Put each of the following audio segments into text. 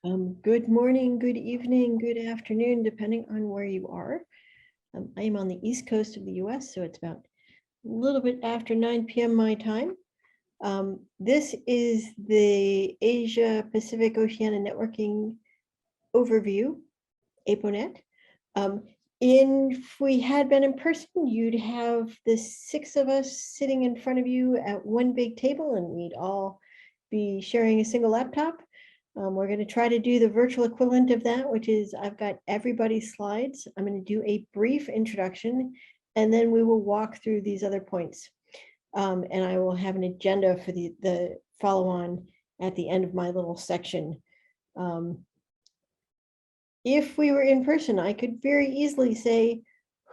Good morning, good evening, good afternoon, depending on where you are. I am on the East Coast of the US, so it's about a little bit after 9 p.m. my time. This is the Asia Pacific Oceania Networking Overview, APOnet. If we had been in person, you'd have the 6 of us sitting in front of you at one big table, and we'd all be sharing a single laptop. We're going to try to do the virtual equivalent of that, which is I've got everybody's slides. I'm going to do a brief introduction, and then we will walk through these other points. And I will have an agenda for the follow-on at the end of my little section. If we were in person, I could very easily say,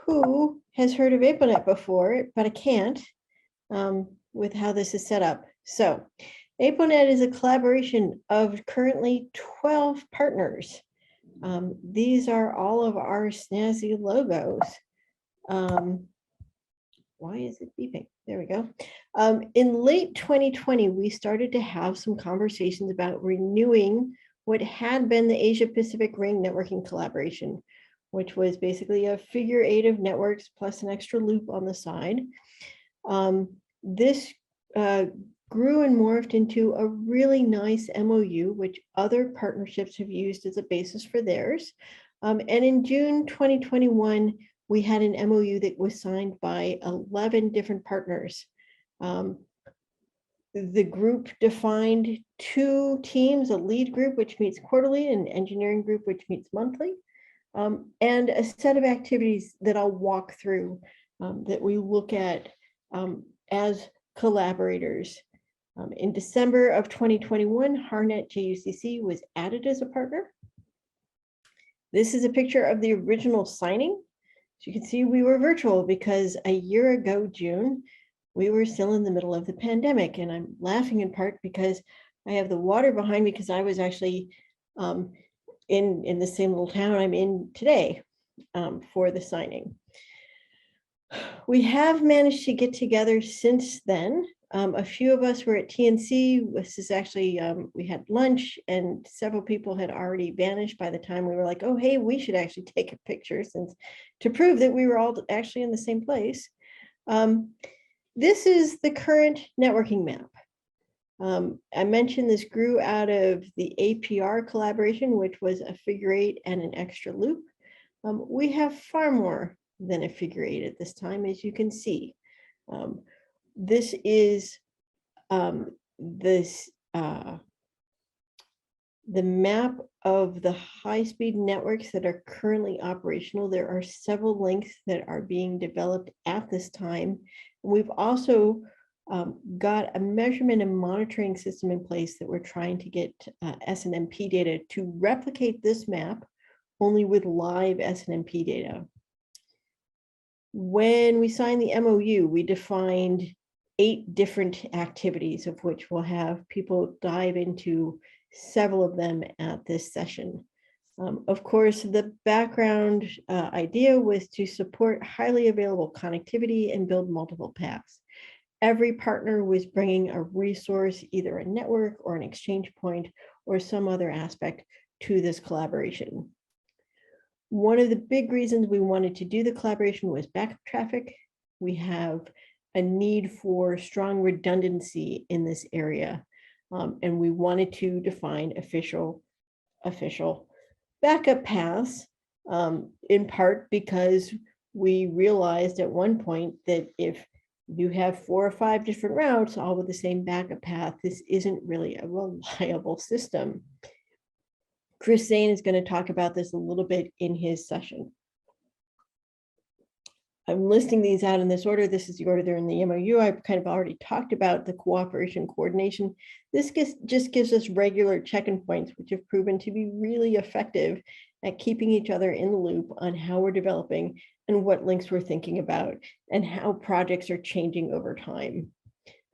who has heard of APOnet before, but I can't with how this is set up. So APOnet is a collaboration of currently 12 partners. These are all of our snazzy logos. Why is it beeping? There we go. In late 2020, we started to have some conversations about renewing what had been the Asia Pacific Ring Networking Collaboration, which was basically a figure 8 of networks plus an extra loop on the side. This grew and morphed into a really nice MOU, which other partnerships have used as a basis for theirs. And in June 2021, we had an MOU that was signed by 11 different partners. The group defined 2 teams, a lead group, which meets quarterly, and an engineering group, which meets monthly, and a set of activities that I'll walk through that we look at as collaborators. In December of 2021, HARNet JUCC was added as a partner. This is a picture of the original signing. So you can see we were virtual because a year ago, June, we were still in the middle of the pandemic. And I'm laughing in part because I have the water behind me because I was actually in the same little town I'm in today for the signing. We have managed to get together since then. A few of us were at TNC. This is actually, we had lunch and several people had already vanished by the time we were like, oh, hey, we should actually take a picture to prove that we were all actually in the same place. This is the current networking map. I mentioned this grew out of the APR collaboration, which was a figure 8 and an extra loop. We have far more than a figure 8 at this time, as you can see. This is the map of the high-speed networks that are currently operational. There are several links that are being developed at this time. We've also got a measurement and monitoring system in place that we're trying to get SNMP data to replicate this map, only with live SNMP data. When we signed the MOU, we defined 8 different activities, of which we'll have people dive into several of them at this session. Of course, the background idea was to support highly available connectivity and build multiple paths. Every partner was bringing a resource, either a network or an exchange point or some other aspect to this collaboration. One of the big reasons we wanted to do the collaboration was backup traffic. We have a need for strong redundancy in this area. And we wanted to define official backup paths, in part because we realized at one point that if you have 4 or 5 different routes, all with the same backup path, this isn't really a reliable system. Chris Zane is going to talk about this a little bit in his session. I'm listing these out in this order. This is the order they're in the MOU. I've kind of already talked about the cooperation coordination. This just gives us regular check-in points, which have proven to be really effective at keeping each other in the loop on how we're developing and what links we're thinking about and how projects are changing over time,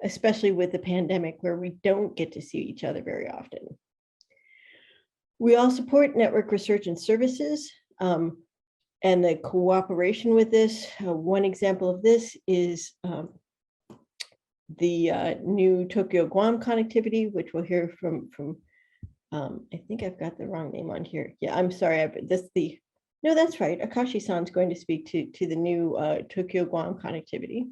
especially with the pandemic where we don't get to see each other very often. We all support network research and services. And the cooperation with this, one example of this is the new Tokyo Guam connectivity, which we'll hear from I think I've got the wrong name on here. Yeah, I'm sorry. No, that's right. Akashi-san is going to speak to the new Tokyo Guam connectivity.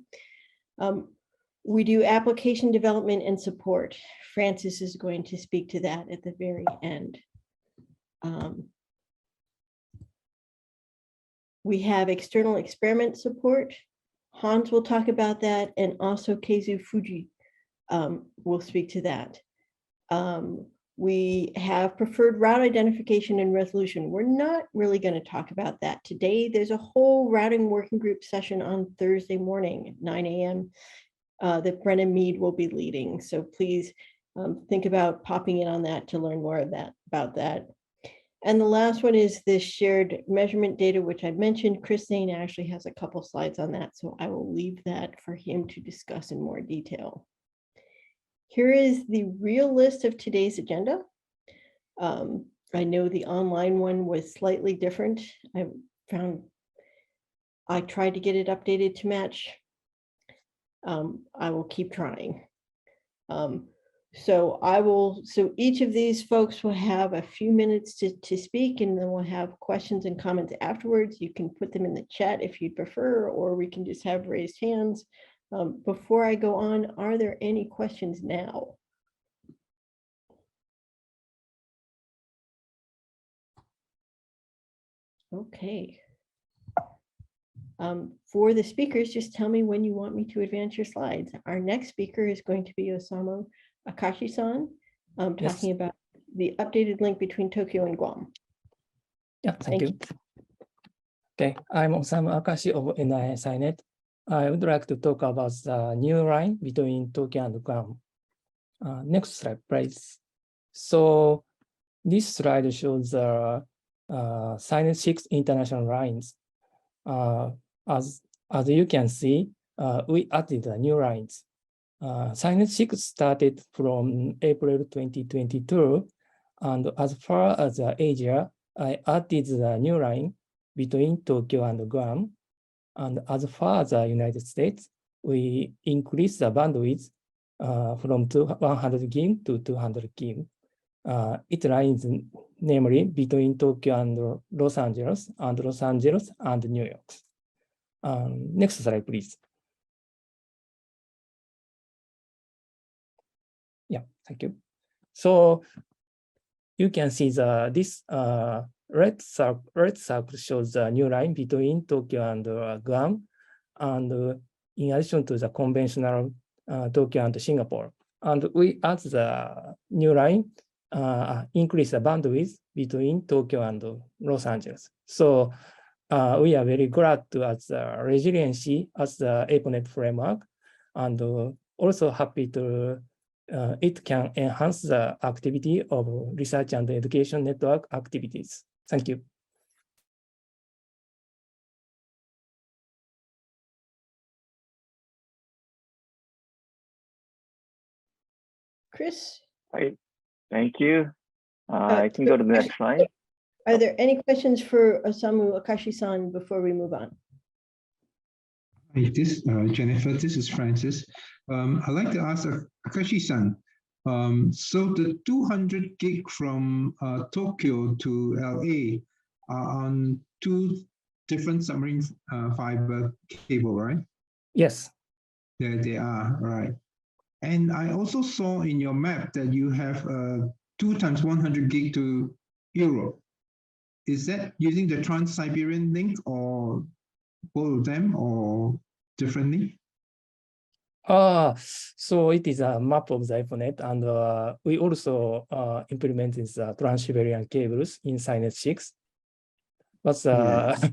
We do application development and support. Francis is going to speak to that at the very end. We have external experiment support. Hans will talk about that, and also Keizu Fuji will speak to that. We have preferred route identification and resolution. We're not really going to talk about that today. There's a whole routing working group session on Thursday morning at 9 a.m. That Brenna Meade will be leading. So please think about popping in on that to learn more about that. And the last one is this shared measurement data, which I mentioned. Chris Zane actually has a couple slides on that, so I will leave that for him to discuss in more detail. Here is the real list of today's agenda. I know the online one was slightly different. I tried to get it updated to match. I will keep trying. So each of these folks will have a few minutes to speak, and then we'll have questions and comments afterwards. You can put them in the chat if you'd prefer, or we can just have raised hands. Before I go on, are there any questions now? Okay. For the speakers, just tell me when you want me to advance your slides. Our next speaker is going to be Osamu Akashi-san, talking about the updated link between Tokyo and Guam. Yeah, thank you. Okay, I'm Osamu Akashi of SingAREN. I would like to talk about the new line between Tokyo and Guam. Next slide, please. So this slide shows the SingAREN 6 international lines. As you can see, we added the new lines. SingAREN 6 started from April 2022, and as far as Asia, I added the new line between Tokyo and Guam. And as far as the United States, we increased the bandwidth from 100 gig to 200 gig. It lines namely between Tokyo and Los Angeles and New York. Next slide, please. Yeah, thank you. So you can see this red circle shows the new line between Tokyo and Guam, and in addition to the conventional Tokyo and Singapore. And we add the new line, increase the bandwidth between Tokyo and Los Angeles. So we are very glad to add the resiliency as the APOnet framework, and also happy to it can enhance the activity of research and education network activities. Thank you. Chris? Right, thank you. I can go to the next slide. Are there any questions for Osamu Akashi-san before we move on? Hi, Jennifer, this is Francis. I'd like to ask Akashi-san, so the 200 gig from Tokyo to LA are on two different submarine fiber cable, right? Yes. There they are, right. And I also saw in your map that you have 2 times 100 gig to Europe. Is that using the Trans-Siberian link or both of them or differently? So it is a map of the APOnet, and we also implemented the Trans-Siberian cables in SingAREN 6. But yes.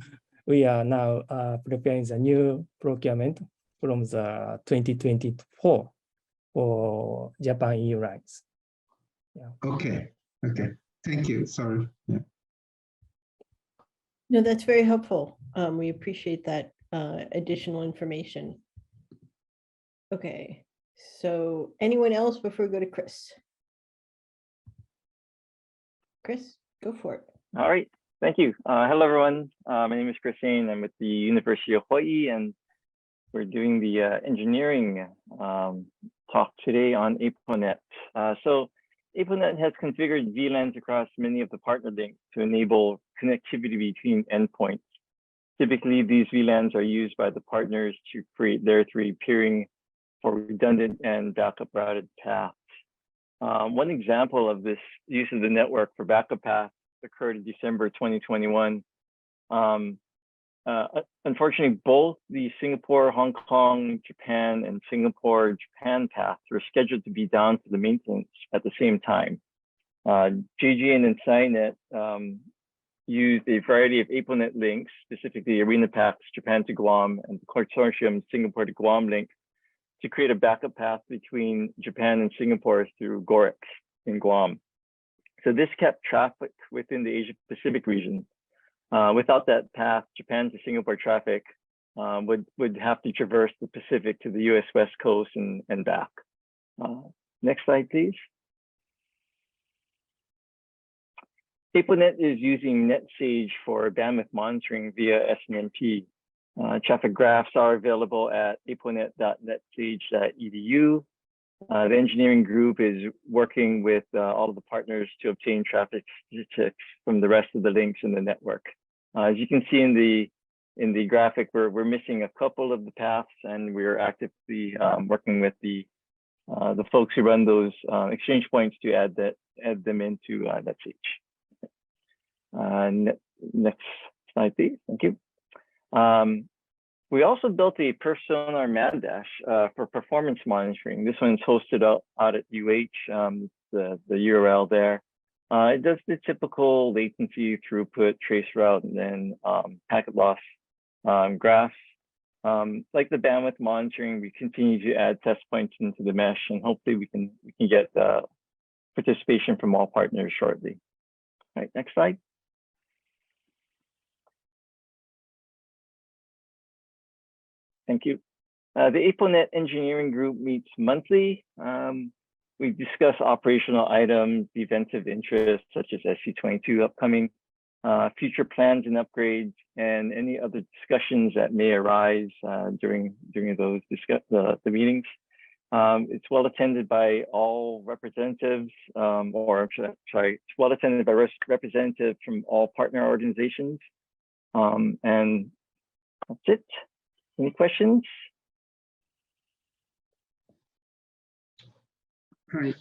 We are now preparing the new procurement from the 2024 for Japan EU lines. Yeah. Okay. Thank you. Sorry. Yeah. No, that's very helpful. We appreciate that additional information. Okay, so anyone else before we go to Chris? Chris, go for it. All right, thank you. Hello, everyone. My name is Chris Zane. I'm with the University of Hawaii, and we're doing the engineering talk today on APOnet. So APOnet has configured VLANs across many of the partner links to enable connectivity between endpoints. Typically, these VLANs are used by the partners to create their 3 peering for redundant and backup routed paths. One example of this use of the network for backup paths occurred in December 2021. Unfortunately, both the Singapore, Hong Kong, Japan, and Singapore, Japan paths were scheduled to be down for the maintenance at the same time. JGN and SINET used a variety of APOnet links, specifically Arena paths, Japan to Guam, and the consortium Singapore to Guam link, to create a backup path between Japan and Singapore through Gorex in Guam. So this kept traffic within the Asia Pacific region. Without that path, Japan to Singapore traffic would have to traverse the Pacific to the US West Coast and back. Next slide, please. APOnet is using NetSage for bandwidth monitoring via SNMP. Traffic graphs are available at aponet.netsage.edu. The engineering group is working with all of the partners to obtain traffic statistics from the rest of the links in the network. As you can see in the graphic, we're missing a couple of the paths, and we're actively working with the folks who run those exchange points to add them into NetSage. Next slide, please. Thank you. We also built a Personar Mad Dash for performance monitoring. This one's hosted out at UH, the URL there. It does the typical latency, throughput, traceroute, and then packet loss graphs. Like the bandwidth monitoring, we continue to add test points into the mesh, and hopefully we can get participation from all partners shortly. All right, next slide. Thank you. The APOnet Engineering Group meets monthly. We discuss operational items, events of interest, such as SC22 upcoming, future plans and upgrades, and any other discussions that may arise during those the meetings. It's well attended by all representatives, it's well attended by representatives from all partner organizations. And that's it. Any questions? Hi,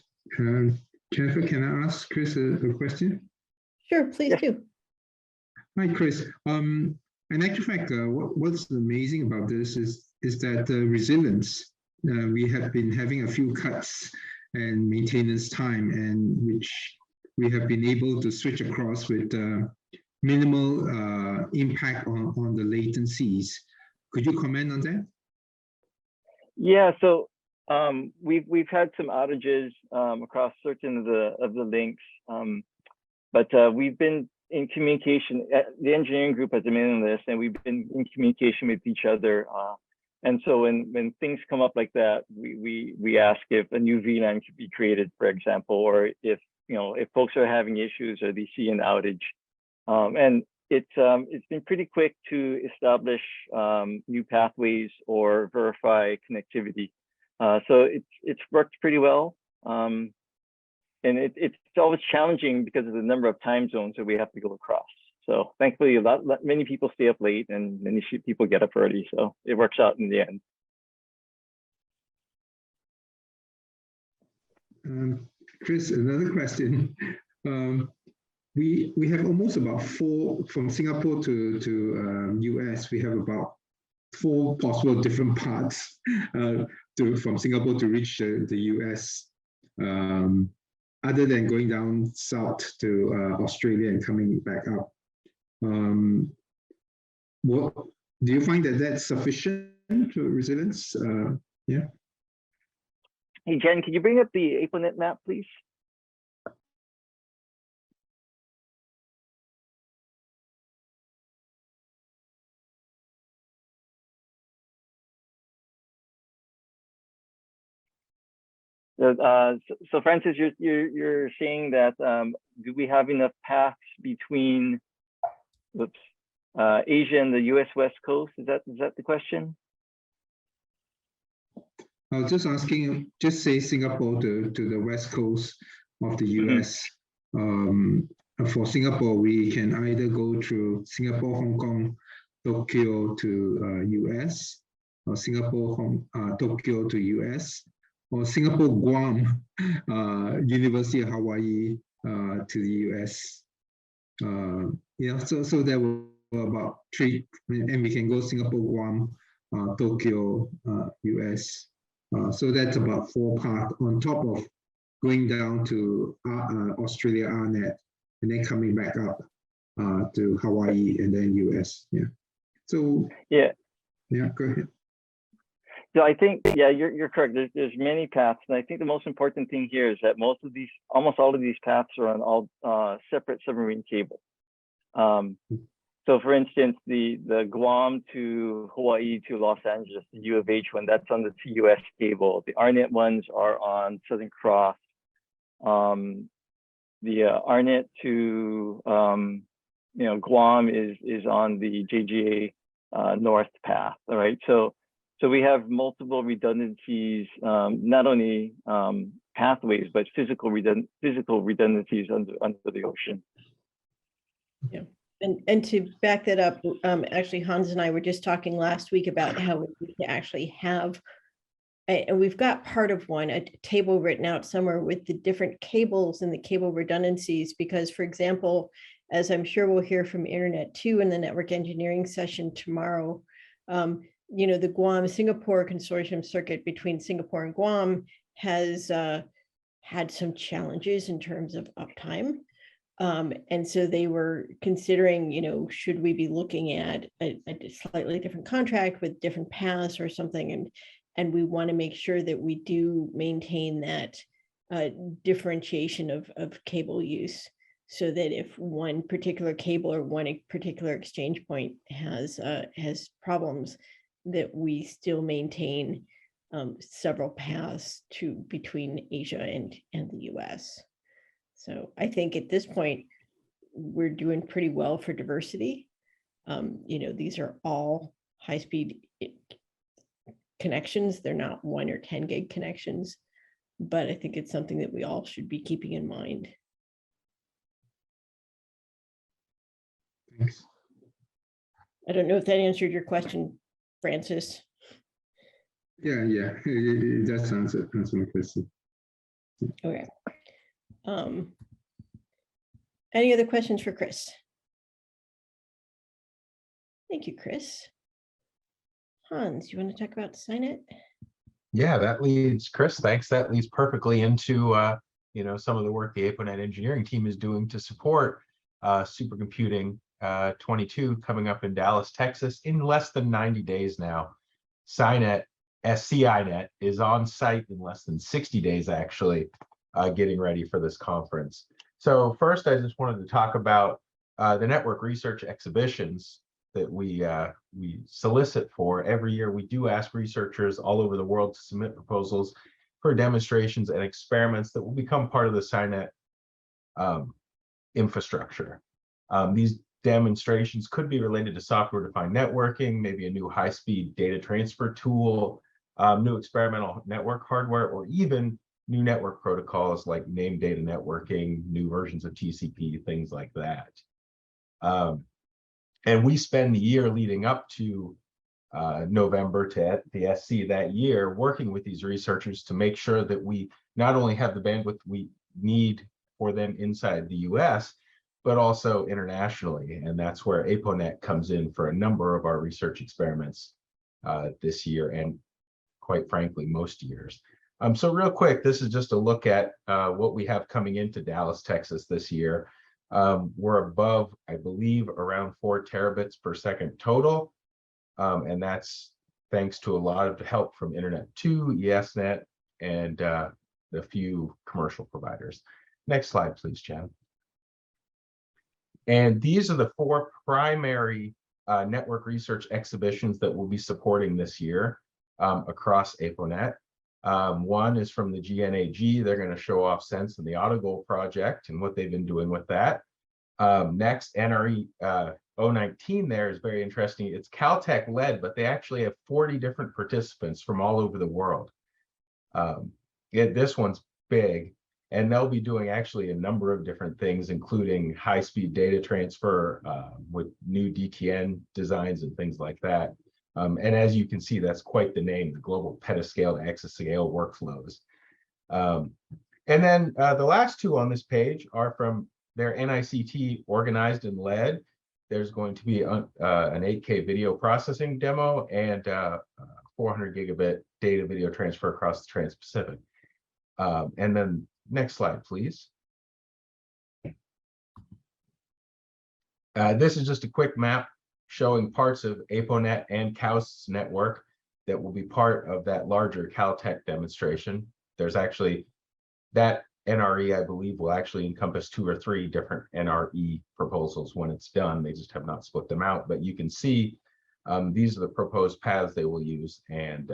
Jennifer, can I ask Chris a question? Sure, please do. Hi, Chris. In actual fact, what's amazing about this is that the resilience, we have been having a few cuts and maintenance time, and which we have been able to switch across with minimal impact on the latencies. Could you comment on that? Yeah, so we've had some outages across certain of the links, but we've been in communication. The engineering group has a mailing list, and we've been in communication with each other. And so when things come up like that, we ask if a new VLAN could be created, for example, or if folks are having issues or they see an outage. And it's been pretty quick to establish new pathways or verify connectivity. So it's worked pretty well. And it's always challenging because of the number of time zones that we have to go across. So thankfully, many people stay up late and many people get up early. So it works out in the end. Chris, another question. We have almost about 4 from Singapore to US. We have about 4 possible different paths from Singapore to reach the US, other than going down south to Australia and coming back up. What do you find that's sufficient to resilience? Yeah. Hey, Jen, can you bring up the APOnet map, please? So Francis, you're saying that do we have enough paths between Asia and the US West Coast? Is that the question? I was just asking, just say Singapore to the West Coast. of the US. For Singapore, we can either go through Singapore, Hong Kong, Tokyo to US, or Singapore, Tokyo to US, or Singapore, Guam, University of Hawaii to the US. So there were about 3, and we can go Singapore, Guam, Tokyo, US. So that's about 4 paths on top of going down to Australia ARNet, and then coming back up to Hawaii and then US. Yeah. So yeah, go ahead. So I think, yeah, you're correct. There's many paths, and I think the most important thing here is that almost all of these paths are on all separate submarine cables. So for instance, the Guam to Hawaii to Los Angeles, the U of H one, that's on the TUS cable. The ARNet ones are on Southern Cross. The ARNet to Guam is on the JGA North path. All right, so we have multiple redundancies, not only pathways, but physical redundancies under the ocean. Yeah. And to back that up, actually, Hans and I were just talking last week about how we actually have, and we've got part of one, a table written out somewhere with the different cables and the cable redundancies, because, for example, as I'm sure we'll hear from Internet 2 in the network engineering session tomorrow, the Guam-Singapore consortium circuit between Singapore and Guam has had some challenges in terms of uptime. And so they were considering, should we be looking at a slightly different contract with different paths or something? And we want to make sure that we do maintain that differentiation of cable use, so that if one particular cable or one particular exchange point has problems, that we still maintain several paths between Asia and the US. So I think at this point, we're doing pretty well for diversity. These are all high-speed connections. They're not 1 or 10 gig connections, but I think it's something that we all should be keeping in mind. Thanks. I don't know if that answered your question, Francis. Yeah, it does answer my question. Okay. Any other questions for Chris? Thank you, Chris. Hans, you want to talk about SingAREN? Yeah, that leads, Chris, thanks. That leads perfectly into some of the work the APOnet engineering team is doing to support supercomputing 22 coming up in Dallas, Texas in less than 90 days now. SingAREN, SCINet is on site in less than 60 days, actually, getting ready for this conference. So first, I just wanted to talk about the network research exhibitions that we solicit for. Every year, we do ask researchers all over the world to submit proposals for demonstrations and experiments that will become part of the SingAREN infrastructure. These demonstrations could be related to software-defined networking, maybe a new high-speed data transfer tool, new experimental network hardware, or even new network protocols like named data networking, new versions of TCP, things like that. And we spend the year leading up to November to the SC that year working with these researchers to make sure that we not only have the bandwidth we need for them inside the US, but also internationally. And that's where APOnet comes in for a number of our research experiments this year, and quite frankly, most years. So real quick, this is just a look at what we have coming into Dallas, Texas this year. We're above, I believe, around 4 terabits per second total. And that's thanks to a lot of help from Internet 2, ESNet, and a few commercial providers. Next slide, please, Jen. And these are the 4 primary network research exhibitions that we'll be supporting this year across APOnet. One is from the GNAG. They're going to show off Sense and the AutoGoal project and what they've been doing with that. Next, NRE 019 there is very interesting. It's Caltech led, but they actually have 40 different participants from all over the world. This one's big. And they'll be doing actually a number of different things, including high-speed data transfer with new DTN designs and things like that. And as you can see, that's quite the name, the global petascale to exascale workflows. And then the last two on this page are from their NICT organized and led. There's going to be an 8K video processing demo and 400 gigabit data video transfer across the Trans-Pacific. And then next slide, please. This is just a quick map showing parts of APOnet and KAUST's network that will be part of that larger Caltech demonstration. There's actually that NRE, I believe, will actually encompass 2 or 3 different NRE proposals when it's done. They just have not split them out, but you can see these are the proposed paths they will use, and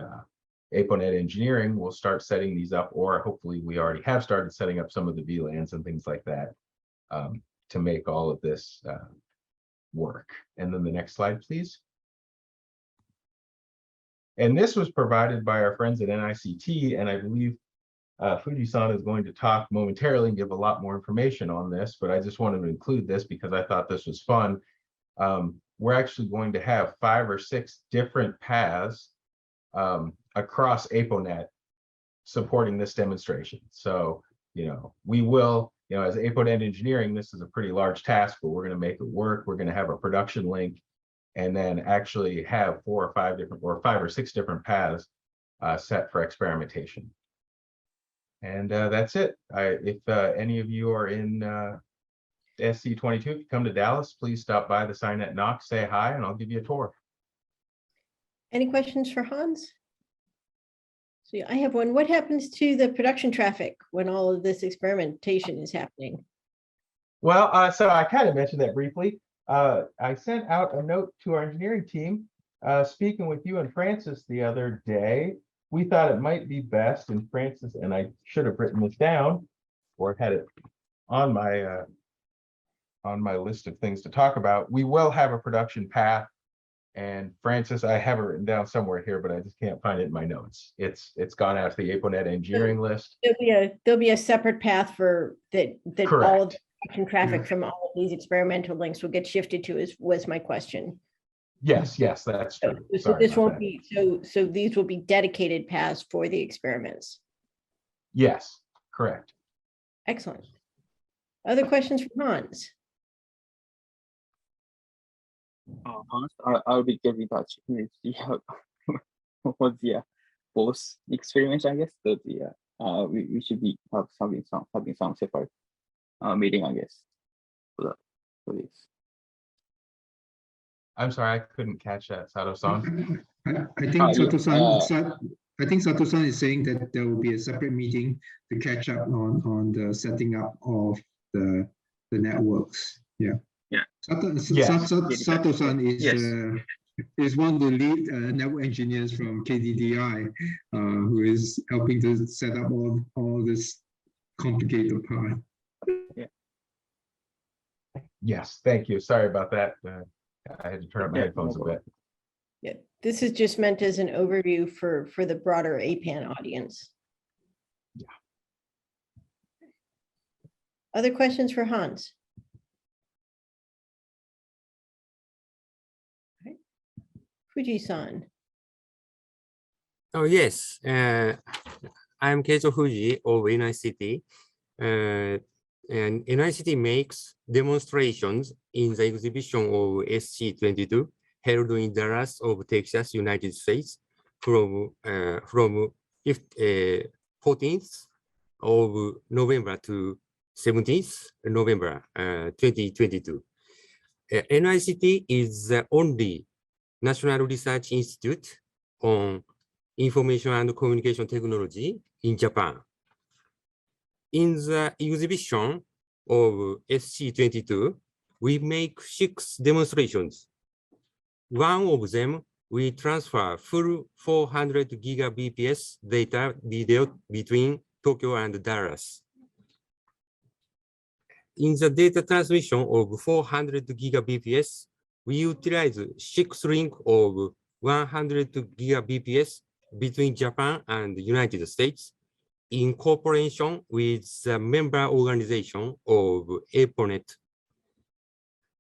APOnet Engineering will start setting these up, or hopefully we already have started setting up some of the VLANs and things like that to make all of this work. And then the next slide, please. And this was provided by our friends at NICT, and I believe Fuji-san is going to talk momentarily and give a lot more information on this, but I just wanted to include this because I thought this was fun. We're actually going to have 5 or 6 different paths across APOnet supporting this demonstration. So, we will, as APOnet Engineering, this is a pretty large task, but we're going to make it work. We're going to have a production link and then actually have 4 or 5 different, or 5 or 6 different paths set for experimentation. And that's it. If any of you are in SC22, if you come to Dallas, please stop by the SciNet Knox, say hi, and I'll give you a tour. Any questions for Hans? So I have one. What happens to the production traffic when all of this experimentation is happening? Well, so I kind of mentioned that briefly. I sent out a note to our engineering team, speaking with you and Francis the other day. We thought it might be best, and Francis, and I should have written this down or had it on my list of things to talk about. We will have a production path, and Francis, I have it written down somewhere here, but I just can't find it in my notes. It's gone out to the APOnet engineering list. There'll be a separate path for that Correct. All of the production traffic from all of these experimental links will get shifted to, was my question. Yes, that's true. So Sorry this about won't that. be, so these will be dedicated paths for the experiments. Yes, correct. Excellent. Other questions from Hans? Hans, I'll be getting in touch with the for the both experiments, I guess. So we should be having some separate meeting, I guess, for this. I'm sorry, I couldn't catch that, Sato-san. I think Sato-san. I think Sato-san is saying that there will be a separate meeting to catch up on the setting up of the networks. Yeah. Sato-san is one of the lead network engineers from KDDI, who is helping to set up all this complicated part. Yeah. Yes, thank you. Sorry about that. I had to turn up my headphones a bit. Yeah, this is just meant as an overview for the broader APAN audience. Yeah. Other questions for Hans? Right. Fuji-san. Oh, yes. I'm Keijo Fuji of NICT. And NICT makes demonstrations in the exhibition of SC22 held in Dallas of Texas, United States from 14th of November to 17th November 2022. NICT is the only national research institute on information and communication technology in Japan. In the exhibition of SC22, we make 6 demonstrations. One of them, we transfer full 400 gigabps data video between Tokyo and Dallas. In the data transmission of 400 gigabps, we utilize 6 links of 100 gigabps between Japan and the United States. in cooperation with the member organization of APOnet,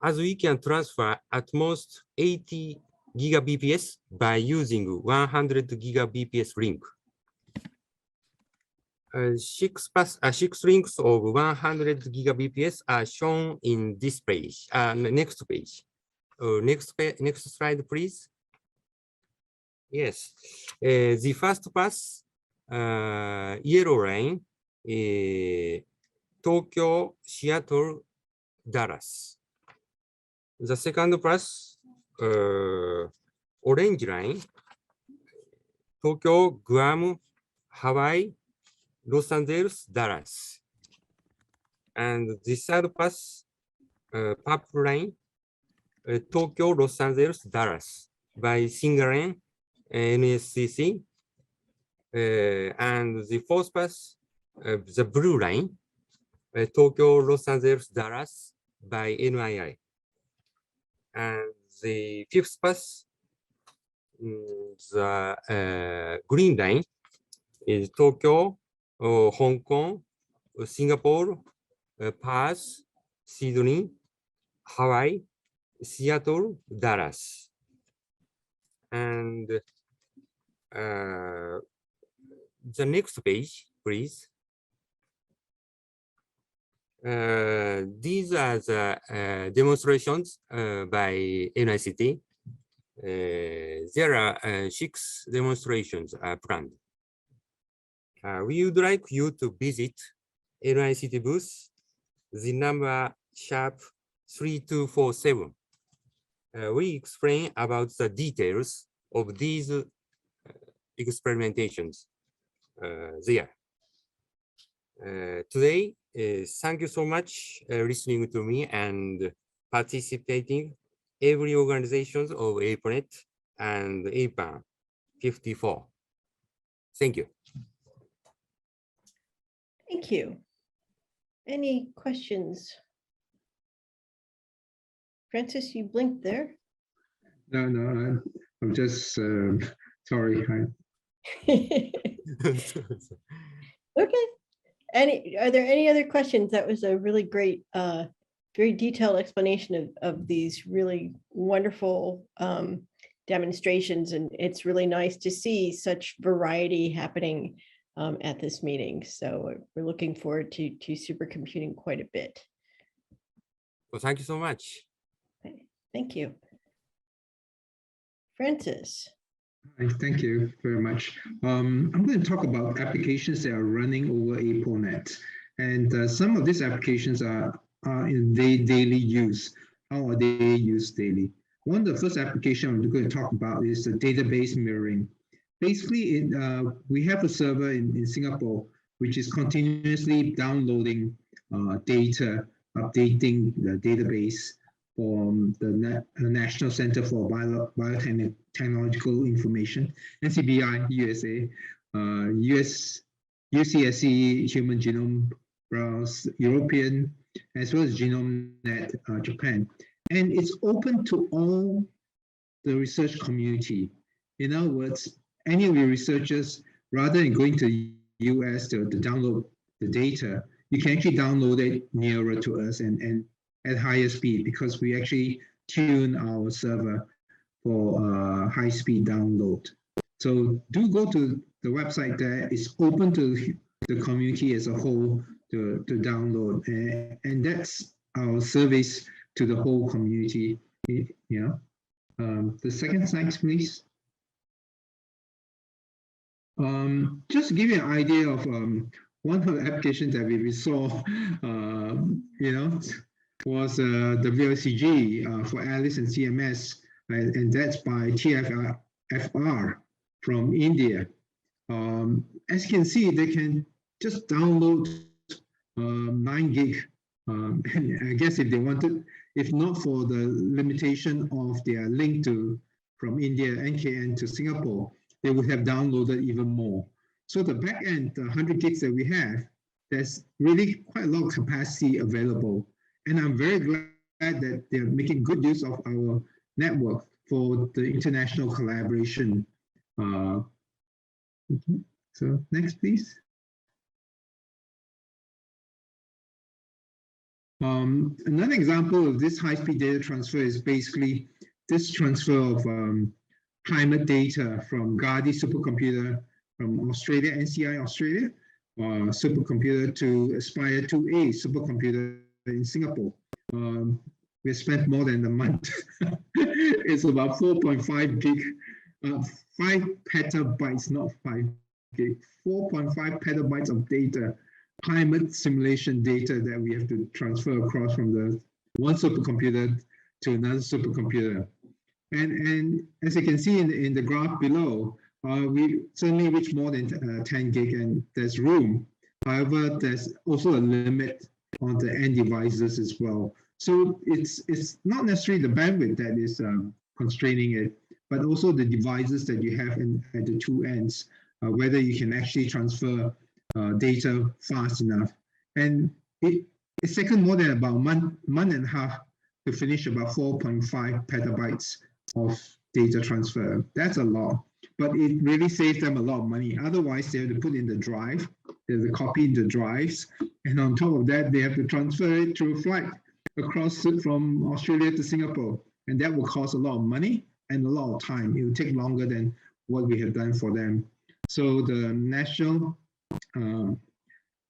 as we can transfer at most 80 gigabps by using 100 gigabps link. Six links of 100 gigabps are shown in this page. Next page. Next slide, please. Yes, the first pass, yellow line, Tokyo, Seattle, Dallas. The second pass, orange line, Tokyo, Guam, Hawaii, Los Angeles, Dallas. And the third pass, purple line, Tokyo, Los Angeles, Dallas by SingAREN, NSCC. And the fourth pass, the blue line, Tokyo, Los Angeles, Dallas by NII. And the fifth pass, the green line is Tokyo, Hong Kong, Singapore, Perth, Sydney, Hawaii, Seattle, Dallas. And the next page, please. These are the demonstrations by NICT. There are 6 demonstrations planned. We would like you to visit NICT booth, the number #3247. We explain about the details of these experimentations there. Today, thank you so much listening to me and participating every organizations of APOnet and APAN 54. Thank you. Thank you. Any questions? Francis, you blinked there. No, I'm just sorry. Okay. Are there any other questions? That was a really great, very detailed explanation of these really wonderful demonstrations. And it's really nice to see such variety happening at this meeting. So we're looking forward to supercomputing quite a bit. Well, thank you so much. Okay. Thank you. Francis. Thank you very much. I'm going to talk about applications that are running over APOnet. And some of these applications are in daily use. How are they used daily? One of the first applications I'm going to talk about is the database mirroring. Basically, we have a server in Singapore, which is continuously downloading data, updating the database from the National Center for Biotechnological Information, NCBI, USA, UCSC, Human Genome Browse, European, as well as GenomeNet, Japan. And it's open to all the research community. In other words, any of your researchers, rather than going to the US to download the data, you can actually download it nearer to us and at higher speed, because we actually tune our server for high-speed download. So do go to the website there. It's open to the community as a whole to download, and that's our service to the whole community. Yeah. The second slide, please. Just to give you an idea of one of the applications that we saw, was the VLCG for Alice and CMS, and that's by TFR from India. As you can see, they can just download 9 gig, and I guess if they wanted, if not for the limitation of their link from India, NKN to Singapore, they would have downloaded even more. So the back end, the 100 gigs that we have, there's really quite a lot of capacity available. And I'm very glad that they're making good use of our network for the international collaboration. So next, please. Another example of this high-speed data transfer is basically this transfer of climate data from Gardi supercomputer from Australia, NCI Australia, supercomputer to Aspire 2A supercomputer in Singapore. We spent more than a month. It's about 4.5 gig, 5 petabytes, not 5 gig, 4.5 petabytes of data, climate simulation data that we have to transfer across from the one supercomputer to another supercomputer. And as you can see in the graph below, we certainly reach more than 10 gig, and there's room. However, there's also a limit on the end devices as well. So it's not necessarily the bandwidth that is constraining it, but also the devices that you have at the two ends, whether you can actually transfer data fast enough. And it's taken more than about a month and a half to finish about 4.5 petabytes of data transfer. That's a lot, but it really saves them a lot of money. Otherwise, they have to put in the drive, they have to copy in the drives, and on top of that, they have to transfer it through flight across from Australia to Singapore. And that will cost a lot of money and a lot of time. It will take longer than what we have done for them. So the national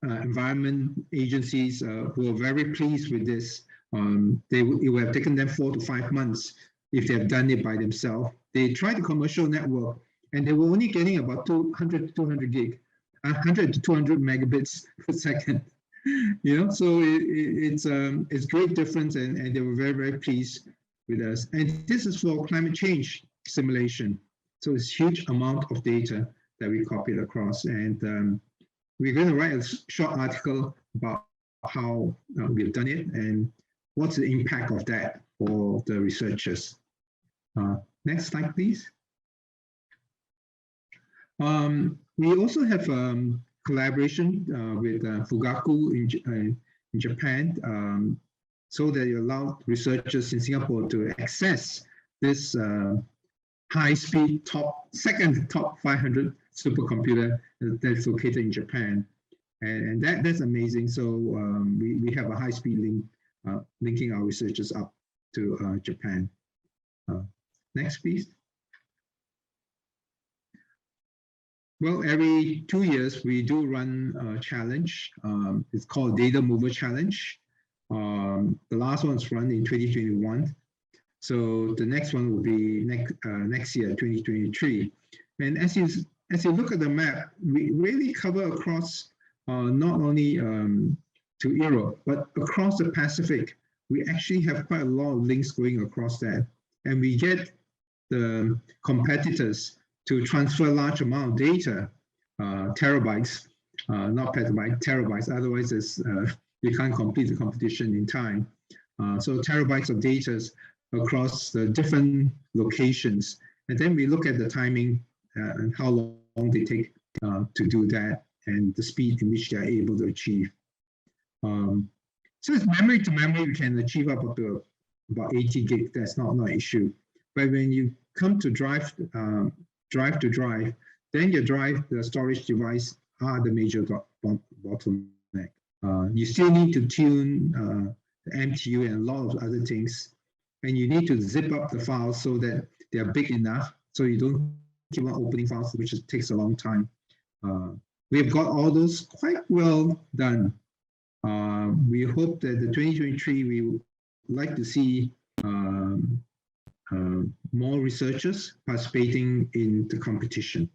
environment agencies who are very pleased with this. It would have taken them 4 to 5 months if they have done it by themselves. They tried the commercial network and they were only getting about 200 to 200 gig, 100 to 200 megabits per second. You know, so it's great difference, and they were very, very pleased with us. And this is for climate change simulation. So it's huge amount of data that we copied across. And we're going to write a short article about how we've done it and what's the impact of that for the researchers. Next slide, please. We also have collaboration with Fugaku in Japan, so that you allow researchers in Singapore to access this high-speed second top 500 supercomputer that's located in Japan, and that's amazing. So we have a high-speed link linking our researchers up to Japan. Next, please. Well, every 2 years we do run a challenge. It's called Data Mover Challenge. The last one's run in 2021. So the next one will be next year, 2023. And as you look at the map, we really cover across not only to Europe, but across the Pacific. We actually have quite a lot of links going across that. And we get the competitors to transfer large amount of data, terabytes, not petabytes, terabytes. Otherwise, you can't complete the competition in time. So terabytes of data across the different locations. And then we look at the timing and how long they take to do that and the speed in which they're able to achieve. So it's memory to memory, we can achieve up to about 80 gig. That's not an issue. But when you come to drive to drive, then your drive, the storage device are the major bottleneck. You still need to tune the MTU and a lot of other things. And you need to zip up the files so that they're big enough so you don't keep on opening files, which takes a long time. We've got all those quite well done. We hope that the 2023, we would like to see more researchers participating in the competition.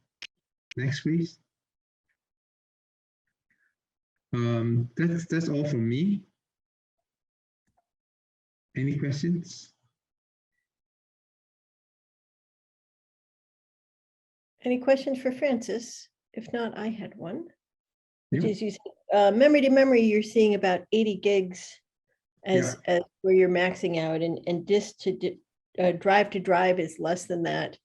Next, please. That's all from me. Any questions? Any questions for Francis? If not, I had one. Which Yeah. is you said, memory to memory, you're seeing about 80 gigs as where you're maxing out, and disk to drive is less than that.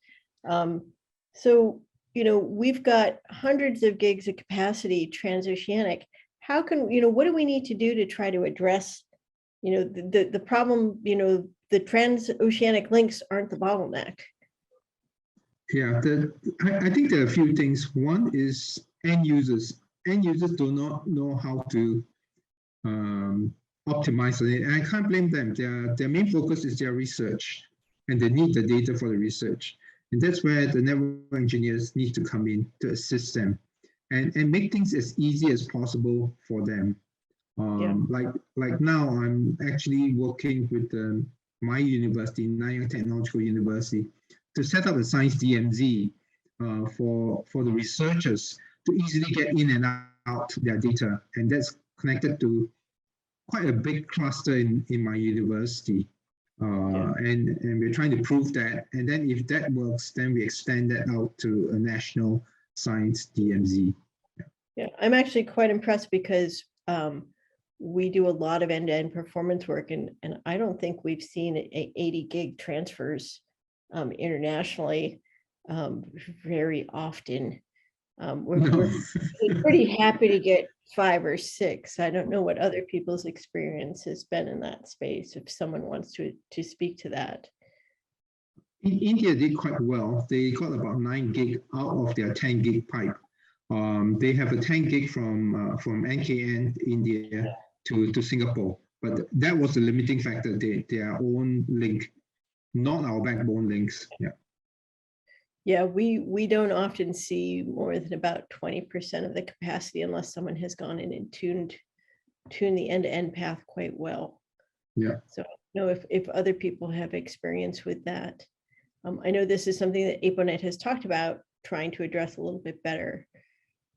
So, you know, we've got hundreds of gigs of capacity transoceanic. How can, you know, what do we need to do to try to address, you know, the problem, you know, the transoceanic links aren't the bottleneck. Yeah, I think there are a few things. One is end users. End users do not know how to optimize on it. And I can't blame them. Their main focus is their research, and they need the data for the research. And that's where the network engineers need to come in to assist them and make things as easy as possible for them. Like now, I'm actually working with my university, Nanyang Technological University, to set up a science DMZ for the researchers to easily get in and out their data. And that's connected to quite a big cluster in my university. And we're trying to prove that. And then if that works, then we extend that out to a national science DMZ. Yeah, I'm actually quite impressed because we do a lot of end-to-end performance work, and I don't think we've seen 80 gig transfers internationally very often. We're pretty happy to get 5 or 6. I don't know what other people's experience has been in that space, if someone wants to speak to that. India did quite well. They got about 9 gig out of their 10 gig pipe. They have a 10 gig from NKN India to Singapore, but that was the limiting factor. Their own link, not our backbone links. Yeah, we don't often see more than about 20% of the capacity unless someone has gone in and tuned the end-to-end path quite well. Yeah. So I don't know if other people have experience with that. I know this is something that APOnet has talked about trying to address a little bit better.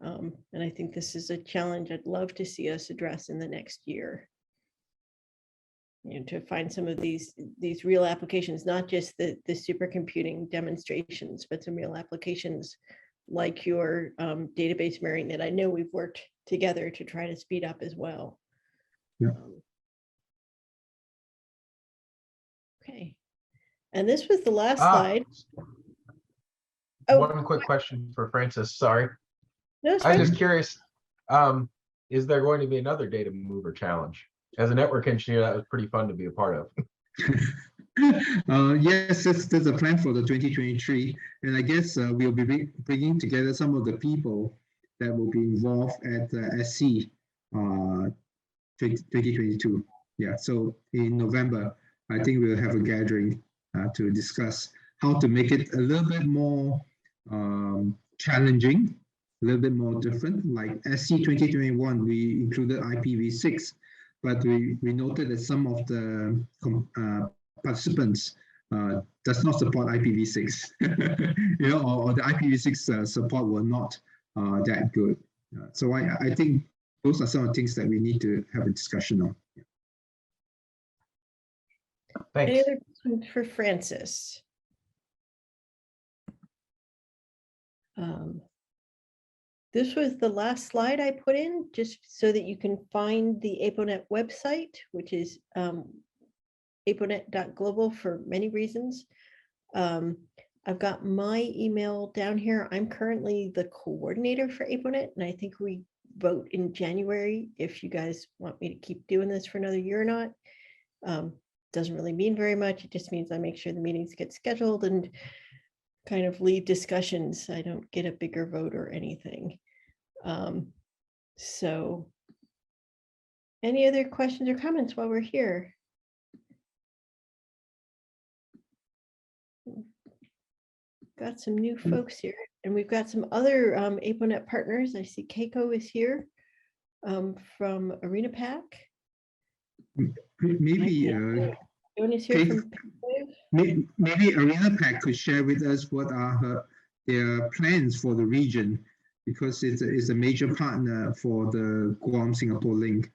And I think this is a challenge I'd love to see us address in the next year. You know, to find some of these real applications, not just the supercomputing demonstrations, but some real applications like your database mirroring that I know we've worked together to try to speed up as well. Yeah. Okay. And this was the last slide. One quick question for Francis, sorry. No, I'm just curious, is there going to be another data mover challenge? As a network engineer, that was pretty fun to be a part of. Yes, there's a plan for the 2023, and I guess we'll be bringing together some of the people that will be involved at SC 2022. Yeah, so in November, I think we'll have a gathering to discuss how to make it a little bit more challenging, a little bit more different. Like SC 2021, we included IPv6, but we noted that some of the participants does not support IPv6, you know, or the IPv6 support were not that good. So I think those are some of the things that we need to have a discussion on. Thanks. Any other questions for Francis? This was the last slide I put in just so that you can find the APOnet website, which is aponet.global for many reasons. I've got my email down here. I'm currently the coordinator for APOnet, and I think we vote in January if you guys want me to keep doing this for another year or not. Doesn't really mean very much. It just means I make sure the meetings get scheduled and kind of lead discussions. I don't get a bigger vote or anything. So any other questions or comments while we're here? Got some new folks here, and we've got some other APOnet partners. I see Keiko is here from ArenaPack. Maybe maybe ArenaPack could share with us what are their plans for the region, because it's a major partner for the Guam-Singapore link.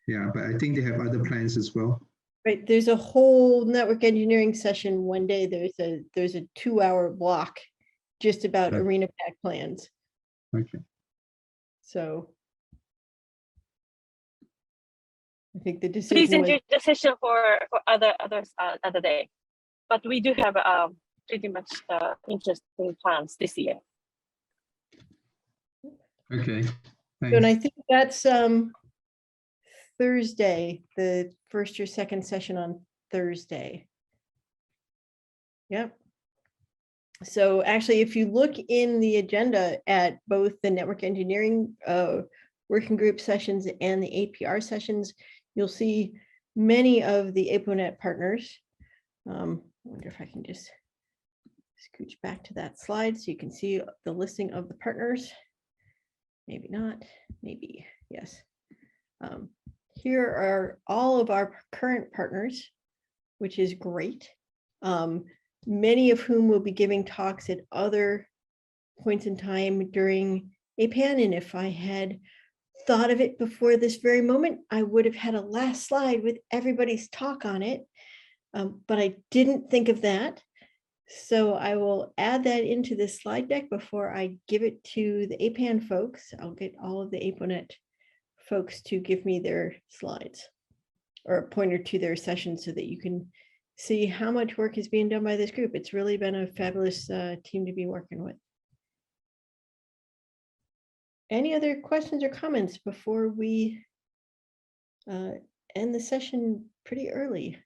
Yeah, but I think they have other plans as well. Right, there's a whole network engineering session one day. There's a 2-hour block just about ArenaPack plans. Okay. So I think the decision. Please enjoy the session for other day, but we do have pretty much interesting plans this year. Okay. Thanks. And I think that's Thursday, the first or second session on Thursday. Yep. So actually, if you look in the agenda at both the network engineering working group sessions and the APR sessions, You'll see many of the APOnet partners. I wonder if I can just scooch back to that slide so you can see the listing of the partners. Maybe not, maybe, yes. Here are all of our current partners, which is great. Many of whom will be giving talks at other points in time during APAN. And if I had thought of it before this very moment, I would have had a last slide with everybody's talk on it. But I didn't think of that. So I will add that into this slide deck before I give it to the APAN folks. I'll get all of the APOnet folks to give me their slides or a pointer to their session so that you can see how much work is being done by this group. It's really been a fabulous team to be working with. Any other questions or comments before we end the session pretty early?